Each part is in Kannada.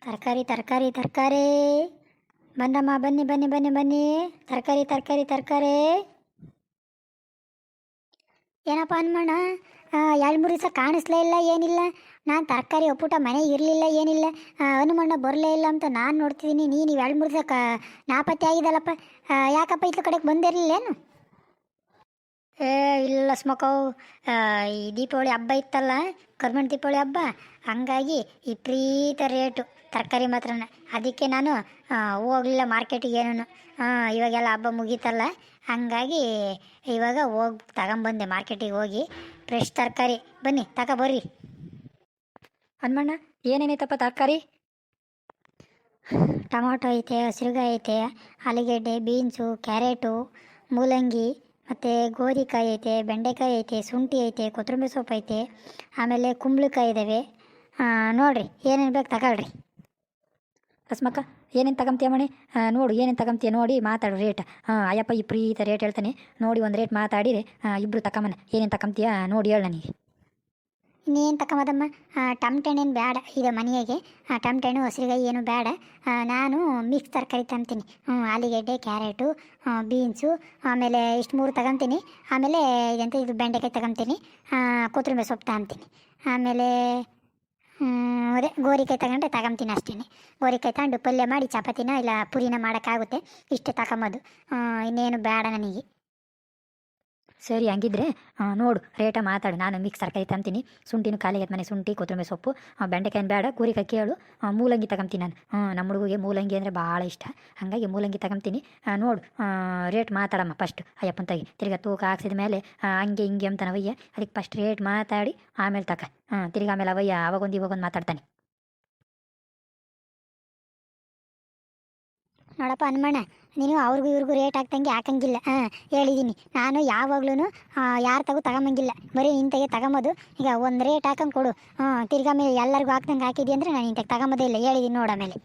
ತರಕಾರಿ ತರಕಾರಿ ತರಕಾರಿ ಬನ್ನಮ್ಮ, ಬನ್ನಿ ಬನ್ನಿ ಬನ್ನಿ ಬನ್ನಿ. ತರಕಾರಿ ತರಕಾರಿ ತರಕಾರಿ. ಏನಪ್ಪ ಅನ್ಮಣ್ಣ, ಎರಡು ಮೂರು ದಿವಸ ಕಾಣಿಸ್ಲೇ ಇಲ್ಲ, ಏನಿಲ್ಲ. ನಾನು ತರಕಾರಿ ಒಪ್ಪುಟ ಮನೆಗೆ ಇರಲಿಲ್ಲ, ಏನಿಲ್ಲ. ಹನುಮಣ್ಣ ಬರಲೇ ಇಲ್ಲ ಅಂತ ನಾನು ನೋಡ್ತಿದ್ದೀನಿ. ನೀನು ಎರಡು ಮೂರು ದಿವಸ ನಾಪತ್ತೆ ಆಗಿದ್ದಲ್ಲಪ್ಪ. ಯಾಕಪ್ಪ ಇತ್ತ ಕಡೆಗೆ ಬಂದಿರಲಿಲ್ಲೇನು? ಏ ಇಲ್ಲ ಸ್ಮಕವು, ಈ ದೀಪಾವಳಿ ಹಬ್ಬ ಇತ್ತಲ್ಲ, ಕರ್ಮಣ ದೀಪಾವಳಿ ಹಬ್ಬ, ಹಂಗಾಗಿ ವಿಪರೀತ ರೇಟು ತರಕಾರಿ ಮಾತ್ರನ. ಅದಕ್ಕೆ ನಾನು ಹೋಗಲಿಲ್ಲ ಮಾರ್ಕೆಟಿಗೆ ಏನೂ. ಇವಾಗೆಲ್ಲ ಹಬ್ಬ ಮುಗೀತಲ್ಲ, ಹಂಗಾಗಿ ಇವಾಗ ಹೋಗಿ ತಗೊಂಬಂದೆ ಮಾರ್ಕೆಟಿಗೆ ಹೋಗಿ ಫ್ರೆಶ್ ತರಕಾರಿ. ಬನ್ನಿ ತಗೊಬರ್ರಿ. ಹನುಮಣ್ಣ, ಏನೇನೈತಪ್ಪ ತರಕಾರಿ? ಟೊಮಾಟೊ ಐತೆ, ಹಸಿರುಗಾಯಿ ಐತೆ, ಆಲೂಗೆಡ್ಡೆ, ಬೀನ್ಸು, ಕ್ಯಾರೆಟು, ಮೂಲಂಗಿ, ಮತ್ತು ಗೋರಿಕಾಯಿ ಐತೆ, ಬೆಂಡೆಕಾಯಿ ಐತೆ, ಶುಂಠಿ ಐತೆ, ಕೊತ್ತಂಬರಿ ಸೊಪ್ಪು ಐತೆ, ಆಮೇಲೆ ಕುಂಬಳಕಾಯಿ ಇದ್ದಾವೆ. ನೋಡಿರಿ, ಏನೇನು ಬೇಕು ತಗೊಳ್ರಿ. ರಸ್ಮಕ್ಕ, ಏನೇನು ತಗೊಂತೀಯ ಮಣಿ? ನೋಡು ಏನೇನು ತಗೊಂತೀಯ ನೋಡಿ ಮಾತಾಡು ರೇಟ್. ಅಯ್ಯಪ್ಪ ವಿಪರೀತ ರೇಟ್ ಹೇಳ್ತಾನೆ, ನೋಡಿ ಒಂದು ರೇಟ್ ಮಾತಾಡಿರಿ. ಇಬ್ಬರು ತಗೊಂಬನ, ಏನೇನು ತಗೊಂತೀಯ ನೋಡಿ ಹೇಳು ನನಗೆ. ಇನ್ನೇನು ತಗೊಂಬದಮ್ಮ, ಟಮಟೆಣ್ಣೇನು ಬೇಡ ಈಗ ಮನೆಯಾಗೆ. ಟಮಟೆಣ್ಣು ಹಸಿರುಗಾಯಿ ಏನು ಬೇಡ. ನಾನು ಮಿಕ್ಸ್ ತರಕಾರಿ ತಗೊಂತೀನಿ. ಆಲೂಗೆಡ್ಡೆ, ಕ್ಯಾರೆಟು, ಬೀನ್ಸು, ಆಮೇಲೆ ಇಷ್ಟು ಮೂರು ತಗೊತೀನಿ. ಆಮೇಲೆ ಇದಂತ ಇದು ಬೆಂಡೆಕಾಯಿ ತಗೊತೀನಿ, ಕೊತ್ತಂಬರಿ ಸೊಪ್ಪು ತಗೊಂತೀನಿ. ಆಮೇಲೆ ಅದೇ ಗೋರಿಕಾಯಿ ತಗೊಂತೀನಿ ಅಷ್ಟೇ. ಗೋರಿಕಾಯಿ ತಗೊಂಡು ಪಲ್ಯ ಮಾಡಿ ಚಪಾತಿನ ಇಲ್ಲ ಪುರಿನ ಮಾಡೋಕ್ಕಾಗುತ್ತೆ. ಇಷ್ಟೇ ತಗೊಂಬೋದು, ಇನ್ನೇನು ಬೇಡ ನನಗೆ. ಸರಿ, ಹಂಗಿದ್ರೆ ನೋಡು ರೇಟ ಮಾತಾಡು. ನಾನು ಮಿಕ್ಸ್ ತರಕಾರಿ ತಗೊಂತೀನಿ. ಶುಂಠಿನೂ ಖಾಲಿ ಆಗೈತೆ ಮನೆ, ಶುಂಠಿ ಕೊತ್ತಂಬರಿ ಸೊಪ್ಪು, ಬೆಂಡೆಕಾಯಿನ ಬೇಡ, ಗೋರಿಕಾಯಿ ಕೇಳು. ಮೂಲಂಗಿ ತಗೊಂತೀನಿ ನಾನು. ನಮ್ಮ ಹುಡುಗಿಗೆ ಮೂಲಂಗಿ ಅಂದರೆ ಭಾಳ ಇಷ್ಟ, ಹಾಗಾಗಿ ಮೂಲಂಗಿ ತಗೊಂತೀನಿ. ನೋಡು ರೇಟ್ ಮಾತಾಡಮ್ಮ ಫಸ್ಟ್. ಅಯ್ಯಪ್ಪಂತಾಗಿ ತಿರ್ಗಿ ತೂಕ ಹಾಕ್ಸಿದ ಮೇಲೆ ಹಂಗೆ ಹಿಂಗೆ ಅಂತಾನೆ ಅವಯ್ಯ. ಅದಕ್ಕೆ ಫಸ್ಟ್ ರೇಟ್ ಮಾತಾಡಿ ಆಮೇಲೆ ತಿರ್ಗಿ ಆಮೇಲೆ ಅವಯ್ಯ ಅವಾಗೊಂದು ಇವಾಗೊಂದು ಮಾತಾಡ್ತಾನೆ. ನೋಡಪ್ಪ ಹನುಮಣ್ಣ, ನೀನು ಅವ್ರಿಗೂ ಇವ್ರಿಗೂ ರೇಟ್ ಹಾಕ್ದಂಗೆ ಹಾಕಂಗಿಲ್ಲ. ಹೇಳಿದ್ದೀನಿ ನಾನು, ಯಾವಾಗ್ಲೂ ಯಾರು ತಗೊಂಬಂಗಿಲ್ಲ, ಬರೀ ನಿಂತಾಗೆ ತಗೊಂಬೋದು. ಈಗ ಒಂದು ರೇಟ್ ಹಾಕಂಗೆ ಕೊಡು. ತಿರ್ಗಾ ಮೇಲೆ ಎಲ್ಲರಿಗೂ ಹಾಕ್ದಂಗೆ ಹಾಕಿದಿ ಅಂದರೆ ನಾನು ಇಂತಾಗ ತಗೊಂಬೋದೇ ಇಲ್ಲ, ಹೇಳಿದ್ದೀನಿ ನೋಡ ಮೇಲೆ.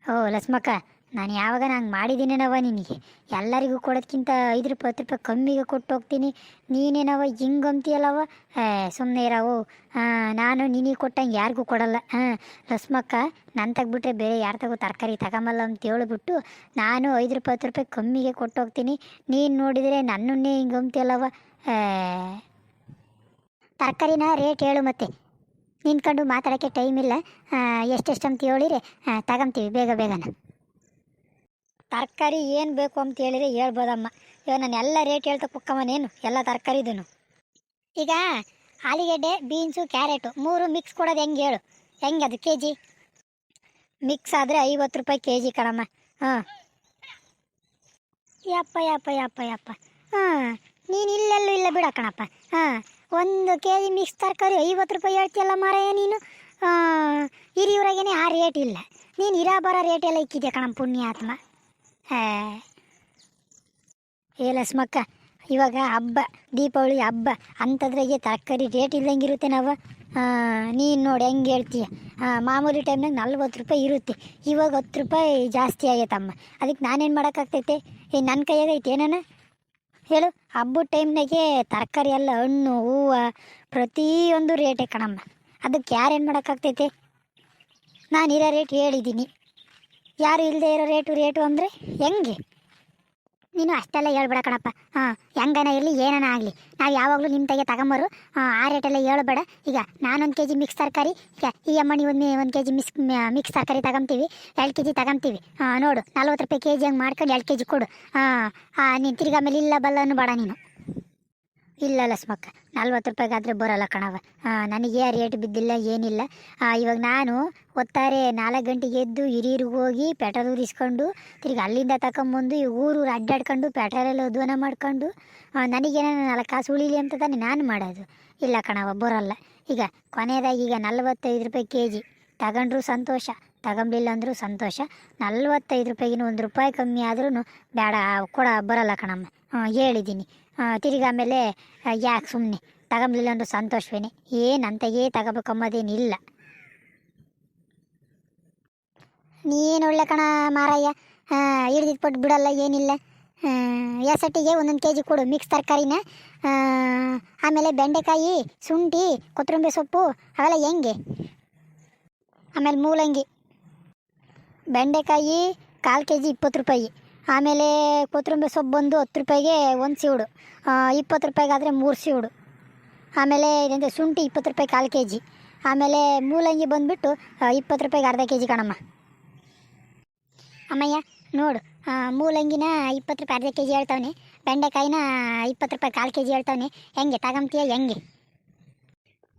ಓ ಲಕ್ಷ್ಮಕ್ಕ, ನಾನು ಯಾವಾಗ ಹಂಗೆ ಮಾಡಿದ್ದೀನೇನವ ನಿನಗೆ? ಎಲ್ಲರಿಗೂ ಕೊಡೋದ್ಕಿಂತ 5 ರೂಪಾಯಿ 10 ರೂಪಾಯಿ ಕಮ್ಮಿಗೆ ಕೊಟ್ಟು ಹೋಗ್ತೀನಿ, ನೀನೇನವ ಹಿಂಗಂತೀಯಲ್ಲವ? ಸುಮ್ಮನೆ ಇರವು. ನಾನು ನಿನಗೆ ಕೊಟ್ಟಂಗೆ ಯಾರಿಗೂ ಕೊಡಲ್ಲ. ಲಕ್ಷ್ಮಕ್ಕ, ನನ್ನ ತಗ್ಬಿಟ್ರೆ ಬೇರೆ ಯಾರು ತರಕಾರಿ ತಗೊಂಬಲ್ಲ ಅಂತ ಹೇಳ್ಬಿಟ್ಟು ನಾನು 5 ರೂಪಾಯಿ 10 ರೂಪಾಯಿ ಕಮ್ಮಿಗೆ ಕೊಟ್ಟು ಹೋಗ್ತೀನಿ. ನೀನು ನೋಡಿದರೆ ನನ್ನನ್ನೇ ಹಿಂಗಂತೀಯಲ್ಲವ? ತರಕಾರಿನ ರೇಟ್ ಹೇಳು ಮತ್ತೆ. ನಿಂತ್ಕೊಂಡು ಮಾತಾಡೋಕ್ಕೆ ಟೈಮ್ ಇಲ್ಲ. ಎಷ್ಟೆಷ್ಟು ಅಂತ ಹೇಳಿರಿ, ತಗೊಂತೀವಿ ಬೇಗ ಬೇಗನ. ತರಕಾರಿ ಏನು ಬೇಕು ಅಂತ ಹೇಳಿದ್ರೆ ಹೇಳ್ಬೋದಮ್ಮ. ಇವಾಗ ನಾನು ಎಲ್ಲ ರೇಟ್ ಹೇಳ್ತಾ ಕುಕ್ಕಮ್ಮನೇನು ಎಲ್ಲ ತರಕಾರಿದೂ. ಈಗ ಆಲೂಗೆಡ್ಡೆ, ಬೀನ್ಸು, ಕ್ಯಾರೆಟು 3 ಮಿಕ್ಸ್ ಕೊಡೋದು ಹೆಂಗೆ ಹೇಳು? ಹೆಂಗೆ ಅದು ಕೆ ಜಿ? ಮಿಕ್ಸ್ ಆದರೆ 50 ರೂಪಾಯಿ ಕೆ ಜಿ ಕಣಮ್ಮ. ಯಪ್ಪ ಯಪ್ಪ ಯಪ್ಪ ಯಪ್ಪ. ನೀನು ಇಲ್ಲೆಲ್ಲೂ ಇಲ್ಲ ಬಿಡ ಕಣಪ್ಪ. 1 ಕೆ ಜಿ ಮಿಕ್ಸ್ ತರಕಾರಿ 50 ರೂಪಾಯಿ ಹೇಳ್ತೀಯಲ್ಲ ಮಾರಾಯ ನೀನು. ಹಿರಿಯೂರಾಗೇನೆ ಆ ರೇಟ್ ಇಲ್ಲ, ನೀನು ಇರಾ ಬರೋ ರೇಟ್ ಎಲ್ಲ ಇಕ್ಕಿದ್ಯಾ ಕಣಮ್ಮ ಪುಣ್ಯಾತ್ಮ. ಲಕ್ಷ್ಮಕ್ಕ, ಇವಾಗ ಹಬ್ಬ, ದೀಪಾವಳಿ ಹಬ್ಬ ಅಂಥದ್ರಾಗೆ ತರಕಾರಿ ರೇಟ್ ಇಲ್ದಂಗಿರುತ್ತೆ ನಾವು. ನೀನು ನೋಡಿ ಹೆಂಗೆ ಹೇಳ್ತೀಯ? ಮಾಮೂಲಿ ಟೈಮ್ನಾಗ 40 ರೂಪಾಯಿ ಇರುತ್ತೆ, ಇವಾಗ 10 ರೂಪಾಯಿ ಜಾಸ್ತಿ ಆಗೈತಮ್ಮ. ಅದಕ್ಕೆ ನಾನೇನು ಮಾಡೋಕ್ಕಾಗ್ತೈತೆ? ನನ್ನ ಕೈಯಾಗ ಐತೆ ಏನಾನ ಹೇಳು? ಹಬ್ಬದ ಟೈಮ್ನಾಗೆ ತರಕಾರಿ ಎಲ್ಲ ಹಣ್ಣು ಹೂವು ಪ್ರತಿಯೊಂದು ರೇಟೇ ಕಣಮ್ಮ. ಅದಕ್ಕೆ ಯಾರೇನು ಮಾಡೋಕ್ಕಾಗ್ತೈತೆ? ನಾನು ಇರೋ ರೇಟ್ ಹೇಳಿದ್ದೀನಿ, ಯಾರು ಇಲ್ಲದೆ ಇರೋ ರೇಟು ಅಂದರೆ ಹೆಂಗೆ? ನೀನು ಅಷ್ಟೆಲ್ಲ ಹೇಳ್ಬೇಡ ಕಣಪ್ಪ. ಹೆಂಗನ ಇರಲಿ ಏನನ ಆಗಲಿ, ನಾವು ಯಾವಾಗಲೂ ನಿಮ್ಮ ತೆಗೆ ತಗೊಂಬರು. ಆ ರೇಟೆಲ್ಲ ಹೇಳ್ಬೇಡ. ಈಗ ನಾನು 1 ಕೆ ಜಿ ಮಿಕ್ಸ್ ತರಕಾರಿ, ಈಗ ಈ ಅಮ್ಮನಿ 1 ಕೆ ಜಿ ಮಿಕ್ಸ್ ತರಕಾರಿ ತಗೊಂತೀವಿ, 2 ಕೆ ಜಿ ತಗೊಂತೀವಿ. ನೋಡು 40 ರೂಪಾಯಿ ಕೆ ಜಿ ಹಂಗೆ ಮಾಡ್ಕೊಂಡು 2 ಕೆ ಜಿ ಕೊಡು. ನೀನು ತಿರ್ಗಾ ಮೇಲೆ ಇಲ್ಲ ಬಲ್ಲ ಅನ್ಬೇಡ ನೀನು. ಇಲ್ಲ ಲಕ್ಷ್ಮಕ್ಕ, 40 ರೂಪಾಯಿಗಾದರೆ ಬರೋಲ್ಲ ಕಣವ. ನನಗೆ ರೇಟ್ ಬಿದ್ದಿಲ್ಲ ಏನಿಲ್ಲ. ಇವಾಗ ನಾನು ಒತ್ತಾರೆ 4 ಗಂಟೆಗೆ ಎದ್ದು ಹಿರಿಯೂರಿಗೆ ಹೋಗಿ ಪೆಟ್ರೋಲ್ ಉರಿಸ್ಕೊಂಡು ತಿರ್ಗಿ ಅಲ್ಲಿಂದ ತಗೊಂಬಂದು ಈ ಊರು ಅಡ್ಡಾಡ್ಕೊಂಡು ಪೆಟ್ರೋಲೆಲ್ಲ ಉದ್ವನ ಮಾಡ್ಕೊಂಡು ನನಗೇನೋ 4 ಕಾಸು ಉಳಿಲಿ ಅಂತ ತಾನೇ ನಾನು ಮಾಡೋದು. ಇಲ್ಲ ಕಣವ, ಬರೋಲ್ಲ. ಈಗ ಕೊನೆಯದಾಗಿ ಈಗ 45 ರೂಪಾಯಿ ಕೆ ಜಿ ತಗೊಂಡ್ರು ಸಂತೋಷ, ತಗೊಂಬಿಲ್ಲ ಅಂದರೂ ಸಂತೋಷ. 45 ರೂಪಾಯಿಗಿನ 1 ರೂಪಾಯಿ ಕಮ್ಮಿ ಆದ್ರೂ ಬೇಡ ಬರೋಲ್ಲ ಕಣಮ್ಮ. ಹೇಳಿದ್ದೀನಿ. ತಿರ್ಗಿ ಆಮೇಲೆ ಯಾಕೆ ಸುಮ್ಮನೆ ತಗೊಂಬಿಲ್ಲ ಅಂದರೂ ಸಂತೋಷವೇನೆ, ಏನಂತೆಯೇ ತಗೋಬೇಕಂಬೋದೇನಿಲ್ಲ. ನೀನು ಒಳ್ಳೆ ಕಣ ಮಾರಯ್ಯ, ಹಿಡ್ದಿಟ್ಬಿಟ್ಟು ಬಿಡಲ್ಲ ಏನಿಲ್ಲ. ಎಸಟ್ಟಿಗೆ 1 ಕೆ ಜಿ ಕೊಡು ಮಿಕ್ಸ್ ತರಕಾರಿನ. ಆಮೇಲೆ ಬೆಂಡೆಕಾಯಿ, ಶುಂಠಿ, ಕೊತ್ತಂಬರಿ ಸೊಪ್ಪು ಅವೆಲ್ಲ ಹೆಂಗೆ? ಆಮೇಲೆ ಮೂಲಂಗಿ, ಬೆಂಡೆಕಾಯಿ 1/4 ಕೆ ಜಿ 20 ರೂಪಾಯಿ. ಆಮೇಲೆ ಕೊತ್ತಂಬರಿ ಸೊಪ್ಪು ಬಂದು 10 ರೂಪಾಯಿಗೆ 1 ಸೀಡು, 20 ರೂಪಾಯಿಗಾದರೆ 3 ಸೀಡು. ಆಮೇಲೆ ಇದಂದರೆ ಶುಂಠಿ 20 ರೂಪಾಯಿ 1/4 ಕೆ ಜಿ. ಆಮೇಲೆ ಮೂಲಂಗಿ ಬಂದುಬಿಟ್ಟು 20 ರೂಪಾಯಿಗೆ ಅರ್ಧ ಕೆ ಜಿ ಕಣಮ್ಮ. ಅಮ್ಮಯ್ಯ ನೋಡು, ಮೂಲಂಗಿನ 20 ರೂಪಾಯಿ ಅರ್ಧ ಕೆ ಜಿ ಹೇಳ್ತಾವನೆ, ಬೆಂಡೆಕಾಯಿನ 20 ರೂಪಾಯಿ 1/4 ಕೆ ಜಿ ಹೇಳ್ತಾವನೆ. ಹೆಂಗೆ ತಗೊಂತೀಯ ಹೆಂಗೆ?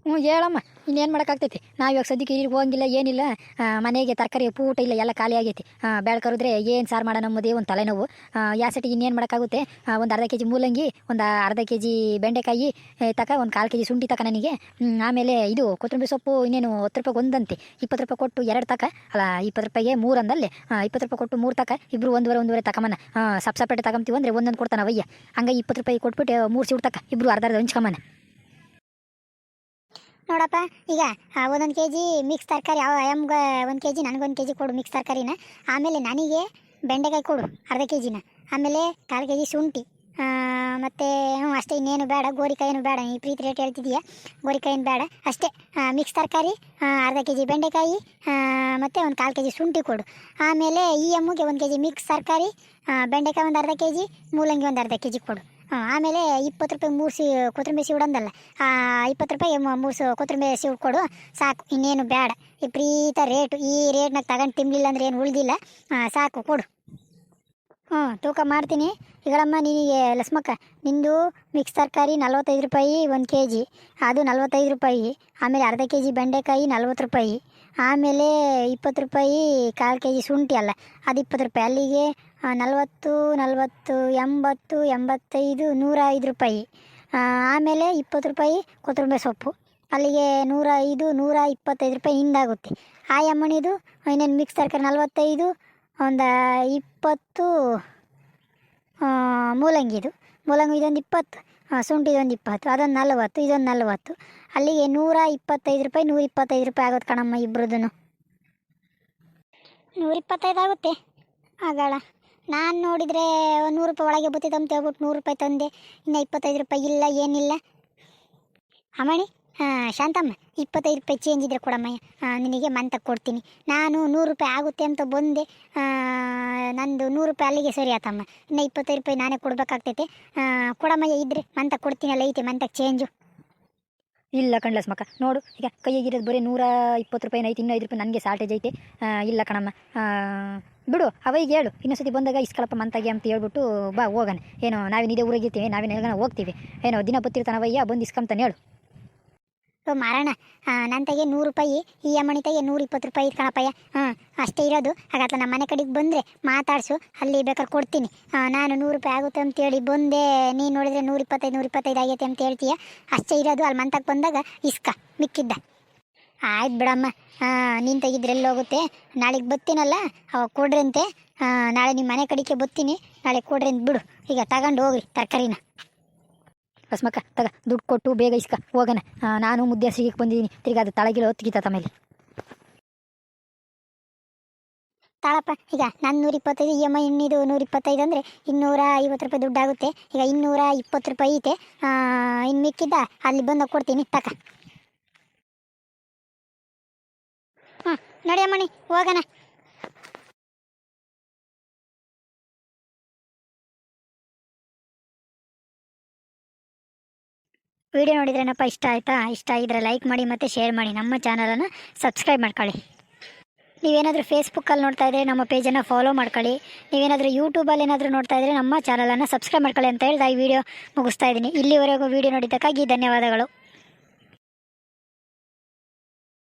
ಹ್ಞೂ ಹೇಳಮ್ಮ, ಇನ್ನೇನು ಮಾಡೋಕ್ಕಾಗ್ತೈತಿ. ನಾವು ಇವಾಗ ಸದ್ಯಕ್ಕೆ ಇಲ್ಲಿ ಹೋಗಿಲ್ಲ ಏನಿಲ್ಲ, ಮನೆಗೆ ತರಕಾರಿ ಪೂಟ ಇಲ್ಲ, ಎಲ್ಲ ಖಾಲಿ ಆಗೈತಿ. ಬೆಳ್ಕರಿದ್ರೆ ಏನು ಸಾರು ಮಾಡೋ ನಮ್ಮದೇ ಒಂದು ತಲೆನೋವು. ಯಾಸಟಿಗೆ ಇನ್ನೇನು ಮಾಡೋಕ್ಕಾಗುತ್ತೆ. ಒಂದು ಅರ್ಧ ಕೆ ಜಿ ಮೂಲಂಗಿ, ಒಂದು ಅರ್ಧ ಕೆ ಜಿ ಬೆಂಡೆಕಾಯಿ ತಕ, ಒಂದು 1/4 ಕೆ ಜಿ ಶುಂಠಿ ತಕ ನನಗೆ. ಆಮೇಲೆ ಇದು ಕೊತ್ತಂಬರಿ ಸೊಪ್ಪು ಇನ್ನೇನು 10 ರೂಪಾಯಿ ಒಂದಂತೆ, 20 ರೂಪಾಯಿ ಕೊಟ್ಟು 2 ತಕ, ಅಲ್ಲ 20 ರೂಪಾಯಿಗೆ 3 ಅಂದಲ್ಲೇ, 20 ರೂಪಾಯಿ ಕೊಟ್ಟು 3 ತಕ, ಇಬ್ಬರು 1.5 ತಕಮನ. ಸಪ್ಸಪೇಟೆ ತಗೊಂತೀವಿ ಅಂದರೆ ಒಂದೊಂದು ಕೊಡ್ತಾನೆ ಅವಯ್ಯ. ಹಂಗೆ 20 ರೂಪಾಯಿ ಕೊಟ್ಬಿಟ್ಟು 3 ಸೀಡು ತಕ, ಇಬ್ಬರು ಅರ್ಧ ಹಂಚ್ಕಮ್ಮನ. ನೋಡಪ್ಪ, ಈಗ 1 ಕೆ ಜಿ ಮಿಕ್ಸ್ ತರಕಾರಿ, ಯಾವ ಅಯ್ಯಮ್ಗೆ 1 ಕೆ ಜಿ, ನನಗೆ 1 ಕೆ ಜಿ ಕೊಡು ಮಿಕ್ಸ್ ತರಕಾರಿನ. ಆಮೇಲೆ ನನಗೆ ಬೆಂಡೆಕಾಯಿ ಕೊಡು ಅರ್ಧ ಕೆ ಜಿನ. ಆಮೇಲೆ 1/4 ಕೆ ಜಿ ಶುಂಠಿ, ಮತ್ತು ಅಷ್ಟೇ, ಇನ್ನೇನು ಬೇಡ. ಗೋರಿಕಾಯಿನೂ ಬೇಡ, ಈ ಪ್ರೀತಿ ರೇಟ್ ಹೇಳ್ತಿದ್ದೀಯ, ಗೋರಿಕಾಯಿನೂ ಬೇಡ. ಅಷ್ಟೇ, ಮಿಕ್ಸ್ ತರಕಾರಿ ಅರ್ಧ ಕೆ ಜಿ ಬೆಂಡೆಕಾಯಿ, ಮತ್ತು ಒಂದು 1/4 ಕೆ ಜಿ ಶುಂಠಿ ಕೊಡು. ಆಮೇಲೆ ಈ ಅಮ್ಮಗೆ 1 ಕೆ ಜಿ ಮಿಕ್ಸ್ ತರಕಾರಿ, ಬೆಂಡೆಕಾಯಿ ಒಂದು ಅರ್ಧ ಕೆ ಜಿ, ಮೂಲಂಗಿ ಒಂದು ಅರ್ಧ ಕೆ ಜಿ ಕೊಡು. ಆಮೇಲೆ 20 ರೂಪಾಯಿ 3 ಕೊತ್ತಂಬರಿ ಸೀಡು ಅಂದಲ್ಲ, 20 ರೂಪಾಯಿ 3 ಕೊತ್ತಂಬರಿ ಸೀಡು ಕೊಡು ಸಾಕು, ಇನ್ನೇನು ಬೇಡ. ವಿಪರೀತ ರೇಟು, ಈ ರೇಟ್ನಾಗ ತಗೊಂಡು ತಿನ್ನಲಿಲ್ಲ ಅಂದರೆ ಏನು ಉಳಿದಿಲ್ಲ. ಸಾಕು ಕೊಡು. ತೂಕ ಮಾಡ್ತೀನಿ. ಈಗಳಮ್ಮ ನಿನಗೆ ಲಸ್ಮಕ್ಕ, ನಿಂದು ಮಿಕ್ಸ್ ತರಕಾರಿ 45 ರೂಪಾಯಿ 1 ಕೆ ಜಿ, ಅದು 45 ರೂಪಾಯಿ. ಆಮೇಲೆ ಅರ್ಧ ಕೆ ಜಿ ಬೆಂಡೆಕಾಯಿ 40 ರೂಪಾಯಿ. ಆಮೇಲೆ 20 ರೂಪಾಯಿ 1/4 ಕೆ ಜಿ ಶುಂಠಿ ಅಲ್ಲ, ಅದು 20 ರೂಪಾಯಿ. ಅಲ್ಲಿಗೆ 40 40 80 85 105 ರೂಪಾಯಿ. ಆಮೇಲೆ 20 ರೂಪಾಯಿ ಕೊತ್ತಂಬರಿ ಸೊಪ್ಪು, ಅಲ್ಲಿಗೆ 105 125 ರೂಪಾಯಿ ಹಿಂದಾಗುತ್ತೆ. ಆ ಅಮ್ಮನಿದು ಇನ್ನೇನು ಮಿಕ್ಸ್ ತರಕಾರಿ 45, ಒಂದು 20 ಮೂಲಂಗಿ ಇದೊಂದು 20, ಶುಂಠಿ ಇದೊಂದು 20, ಅದೊಂದು 40, ಇದೊಂದು 40, ಅಲ್ಲಿಗೆ 125 ರೂಪಾಯಿ 125 ರೂಪಾಯಿ ಆಗುತ್ತೆ ಕಣಮ್ಮ. ಇಬ್ಬರದೂ 125 ಆಗುತ್ತೆ. ಆಗಳ ನಾನು ನೋಡಿದರೆ 100 ರೂಪಾಯಿ ಒಳಗೆ ಬತ್ತಿತ್ತು ಅಂತ ಹೇಳ್ಬಿಟ್ಟು 100 ರೂಪಾಯಿ ತಂದೆ, ಇನ್ನು 25 ರೂಪಾಯಿ ಇಲ್ಲ, ಏನಿಲ್ಲ. ಅಮ್ಮಣಿ, ಶಾಂತಮ್ಮ, 25 ರೂಪಾಯಿ ಚೇಂಜ್ ಇದ್ರೆ ಕೊಡಮ್ಮಯ್ಯ, ನಿನಗೆ ಮಂತಕ್ಕೆ ಕೊಡ್ತೀನಿ. ನಾನು 100 ರೂಪಾಯಿ ಆಗುತ್ತೆ ಅಂತ ಬಂದೆ, ನಂದು 100 ರೂಪಾಯಿ ಅಲ್ಲಿಗೆ ಸರಿ ಆತಮ್ಮ. ಇನ್ನು 25 ರೂಪಾಯಿ ನಾನೇ ಕೊಡಬೇಕಾಗ್ತೈತೆ. ಕೊಡಮ್ಮಯ್ಯ, ಇದ್ದರೆ ಮಂತಕ್ಕೆ ಕೊಡ್ತೀನಿ, ಅಲ್ಲ ಐತೆ ಮಂತಕ್ಕೆ ಚೇಂಜು. ಇಲ್ಲ ಕಣ್ಲಸ್ಮಕ್ಕ, ನೋಡು ಈಗ ಕೈಯಾಗಿರೋದು ಬರೀ 120 ರೂಪಾಯಿ ಐತೆ, ಇನ್ನೂ 5 ರೂಪಾಯಿ ನನಗೆ ಶಾರ್ಟೇಜ್ ಐತೆ. ಇಲ್ಲ ಕಣಮ್ಮ, ಬಿಡು, ಅವೈಗೆ ಹೇಳು, ಇನ್ನೊಂದ್ಸತಿ ಬಂದಾಗ ಇಸ್ಕಳಪ್ಪ ಮಂತಾಗೆ ಅಂತ ಹೇಳ್ಬಿಟ್ಟು ಬಾ ಹೋಗೋಣ. ಏನೋ ನಾವೇನು ಇದೇ ಊರಾಗಿರ್ತೀವಿ, ನಾವೇನು ಹೋಗ್ತೀವಿ, ಏನೋ ದಿನ ಬತ್ತಿರ್ತಾನೆ ಅವಯ್ಯ, ಬಂದು ಇಸ್ಕೊಂತಾನೆ ಹೇಳು. ಮಾರಣ, ನನ್ನ ತೆಗೆ 100 ರೂಪಾಯಿ, ಈ ಅಮ್ಮಣಿ ತೆಗೆ 120 ರೂಪಾಯಿ ಕಣಪ್ಪಯ್ಯ. ಅಷ್ಟೇ ಇರೋದು. ಹಾಗಾತ್ಲ ನಮ್ಮ ಮನೆ ಕಡೆಗೆ ಬಂದರೆ ಮಾತಾಡಿಸು, ಅಲ್ಲಿ ಬೇಕಾದ್ರೆ ಕೊಡ್ತೀನಿ. ನಾನು 100 ರೂಪಾಯಿ ಆಗುತ್ತೆ ಅಂತೇಳಿ ಬಂದೆ, ನೀನು ನೋಡಿದರೆ 125 ಆಗೈತೆ ಅಂತ ಹೇಳ್ತೀಯ. ಅಷ್ಟೇ ಇರೋದು. ಅಲ್ಲಿ ಮಂತಕ್ಕೆ ಬಂದಾಗ ಇಸ್ಕ ಮಿಕ್ಕಿದ್ದ. ಆಯ್ತು ಬಿಡಮ್ಮ, ನೀನು ತೆಗಿದ್ರೆ ಎಲ್ಲಿ ಹೋಗುತ್ತೆ. ನಾಳೆಗೆ ಬತ್ತೀನಲ್ಲ, ಅವಾಗ ಕೊಡ್ರಂತೆ. ನಾಳೆ ನಿಮ್ಮ ಮನೆ ಕಡೆಗೆ ಬತ್ತೀನಿ, ನಾಳೆ ಕೊಡ್ರಿ ಅಂತ ಬಿಡು. ಈಗ ತಗೊಂಡು ಹೋಗ್ರಿ ತರಕಾರಿನ. ಲಸ್ಮಕ್ಕ, ತಗ ದುಡ್ಡು ಕೊಟ್ಟು ಬೇಗ ಇಸ್ಕ ಹೋಗೋಣ. ನಾನು ಮುದ್ದೆ ಸಿಗಕ್ಕೆ ಬಂದಿದ್ದೀನಿ, ತಿರ್ಗಿ ಅದು ತಳಗಿಲ್ಲ ಹೊತ್ತಿಗಿತ್ತ ಮೇಲೆ. ತಾಳಪ್ಪ, ಈಗ ನಾನು 125, ಈ ಅಮ್ಮ ಇನ್ನಿದು 125 ಅಂದರೆ 250 ರೂಪಾಯಿ ದುಡ್ಡಾಗುತ್ತೆ. ಈಗ 220 ರೂಪಾಯಿ ಐತೆ, ಇನ್ನು ಮಿಕ್ಕಿದ್ದ ಅಲ್ಲಿ ಬಂದು ಕೊಡ್ತೀನಿ ತಕ. ನೋಡಿ ಅಮ್ಮಣಿ, ಹೋಗೋಣ. ವಿಡಿಯೋ ನೋಡಿದ್ರೇನಪ್ಪ ಇಷ್ಟ ಆಯಿತಾ? ಇಷ್ಟ ಆಗಿದ್ರೆ ಲೈಕ್ ಮಾಡಿ ಮತ್ತು ಶೇರ್ ಮಾಡಿ. ನಮ್ಮ ಚಾನಲನ್ನು ಸಬ್ಸ್ಕ್ರೈಬ್ ಮಾಡ್ಕೊಳ್ಳಿ. ನೀವೇನಾದರೂ ಫೇಸ್ಬುಕ್ಕಲ್ಲಿ ನೋಡ್ತಾ ಇದ್ದರೆ ನಮ್ಮ ಪೇಜನ್ನು ಫಾಲೋ ಮಾಡ್ಕೊಳ್ಳಿ. ನೀವೇನಾದರೂ ಯೂಟ್ಯೂಬಲ್ಲಿ ಏನಾದರೂ ನೋಡ್ತಾ ಇದ್ದರೆ ನಮ್ಮ ಚಾನಲನ್ನು ಸಬ್ಸ್ಕ್ರೈಬ್ ಮಾಡ್ಕೊಳ್ಳಿ ಅಂತ ಹೇಳ್ತಾ ಈ ವಿಡಿಯೋ ಮುಗಿಸ್ತಾ ಇದ್ದೀನಿ. ಇಲ್ಲಿವರೆಗೂ ವಿಡಿಯೋ ನೋಡಿದ್ದಕ್ಕಾಗಿ ಧನ್ಯವಾದಗಳು.